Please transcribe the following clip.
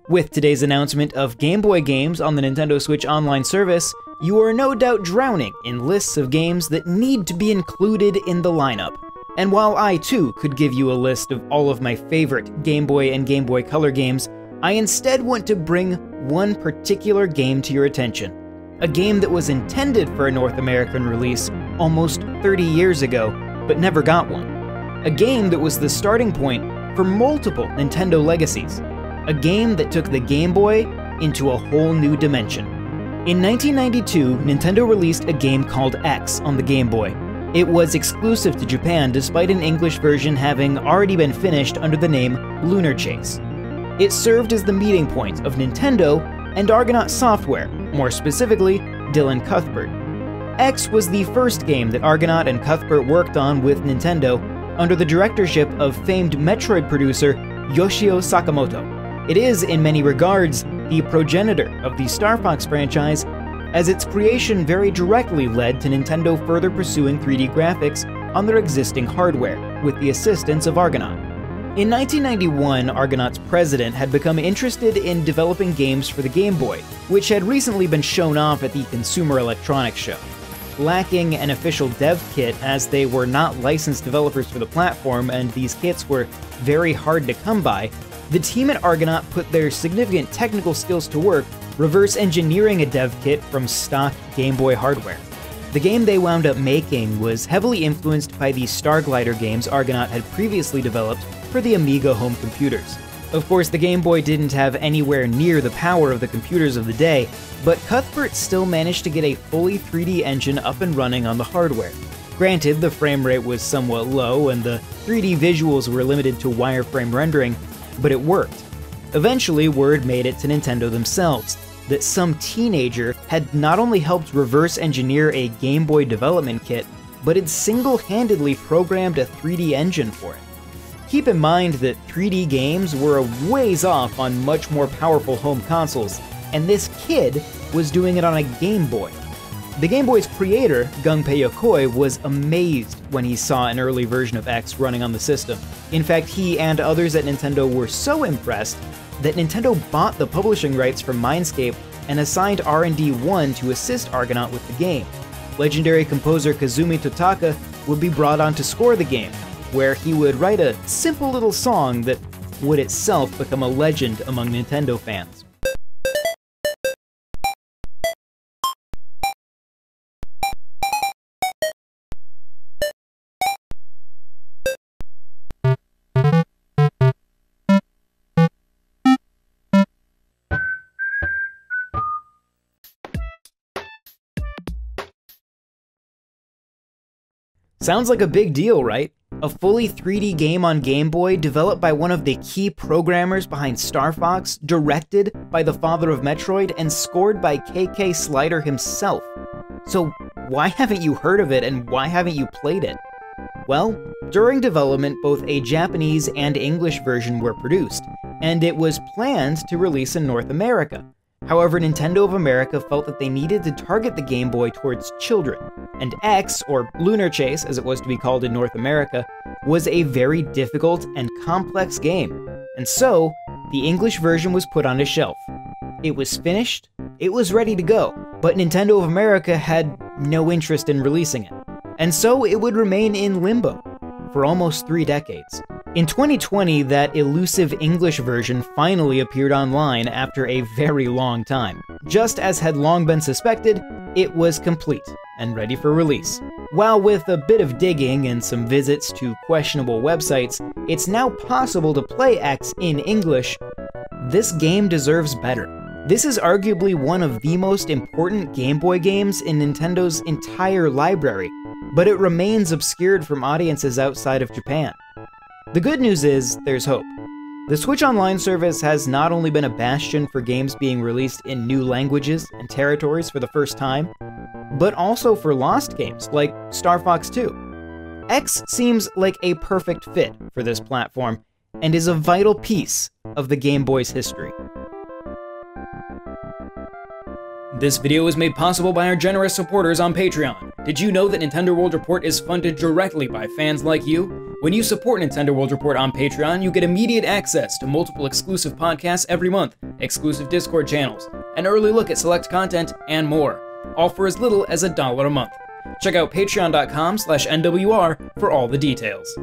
With today's announcement of Game Boy games on the Nintendo Switch Online service, you are no doubt drowning in lists of games that need to be included in the lineup. And while I too could give you a list of all of my favorite Game Boy and Game Boy Color games, I instead want to bring one particular game to your attention. A game that was intended for a North American release almost 30 years ago, but never got one. A game that was the starting point for multiple Nintendo legacies. A game that took the Game Boy into a whole new dimension. In 1992, Nintendo released a game called X on the Game Boy. It was exclusive to Japan despite an English version having already been finished under the name Lunar Chase. It served as the meeting point of Nintendo and Argonaut Software, more specifically, Dylan Cuthbert. X was the first game that Argonaut and Cuthbert worked on with Nintendo under the directorship of famed Metroid producer Yoshio Sakamoto. It is, in many regards, the progenitor of the Star Fox franchise, as its creation very directly led to Nintendo further pursuing 3D graphics on their existing hardware, with the assistance of Argonaut. In 1991, Argonaut's president had become interested in developing games for the Game Boy, which had recently been shown off at the Consumer Electronics Show. Lacking an official dev kit, as they were not licensed developers for the platform and these kits were very hard to come by, the team at Argonaut put their significant technical skills to work reverse engineering a dev kit from stock Game Boy hardware. The game they wound up making was heavily influenced by the Starglider games Argonaut had previously developed for the Amiga home computers. Of course, the Game Boy didn't have anywhere near the power of the computers of the day, but Cuthbert still managed to get a fully 3D engine up and running on the hardware. Granted, the frame rate was somewhat low and the 3D visuals were limited to wireframe rendering, but it worked. Eventually, word made it to Nintendo themselves that some teenager had not only helped reverse engineer a Game Boy development kit, but had single-handedly programmed a 3D engine for it. Keep in mind that 3D games were a ways off on much more powerful home consoles, and this kid was doing it on a Game Boy. The Game Boy's creator, Gunpei Yokoi, was amazed when he saw an early version of X running on the system. In fact, he and others at Nintendo were so impressed that Nintendo bought the publishing rights from Mindscape and assigned R&D1 to assist Argonaut with the game. Legendary composer Kazumi Totaka would be brought on to score the game, where he would write a simple little song that would itself become a legend among Nintendo fans. Sounds like a big deal, right? A fully 3D game on Game Boy developed by one of the key programmers behind Star Fox, directed by the father of Metroid, and scored by KK Slider himself. So why haven't you heard of it and why haven't you played it? Well, during development, both a Japanese and English version were produced, and it was planned to release in North America. However, Nintendo of America felt that they needed to target the Game Boy towards children, and X, or Lunar Chase as it was to be called in North America, was a very difficult and complex game, and so the English version was put on a shelf. It was finished, it was ready to go, but Nintendo of America had no interest in releasing it, and so it would remain in limbo for almost 3 decades. In 2020, that elusive English version finally appeared online after a very long time. Just as had long been suspected, it was complete and ready for release. While with a bit of digging and some visits to questionable websites, it's now possible to play X in English, this game deserves better. This is arguably one of the most important Game Boy games in Nintendo's entire library, but it remains obscured from audiences outside of Japan. The good news is, there's hope. The Switch Online service has not only been a bastion for games being released in new languages and territories for the first time, but also for lost games like Star Fox 2. X seems like a perfect fit for this platform, and is a vital piece of the Game Boy's history. This video was made possible by our generous supporters on Patreon. Did you know that Nintendo World Report is funded directly by fans like you? When you support Nintendo World Report on Patreon, you get immediate access to multiple exclusive podcasts every month, exclusive Discord channels, an early look at select content, and more, all for as little as $1 a month. Check out patreon.com/NWR for all the details.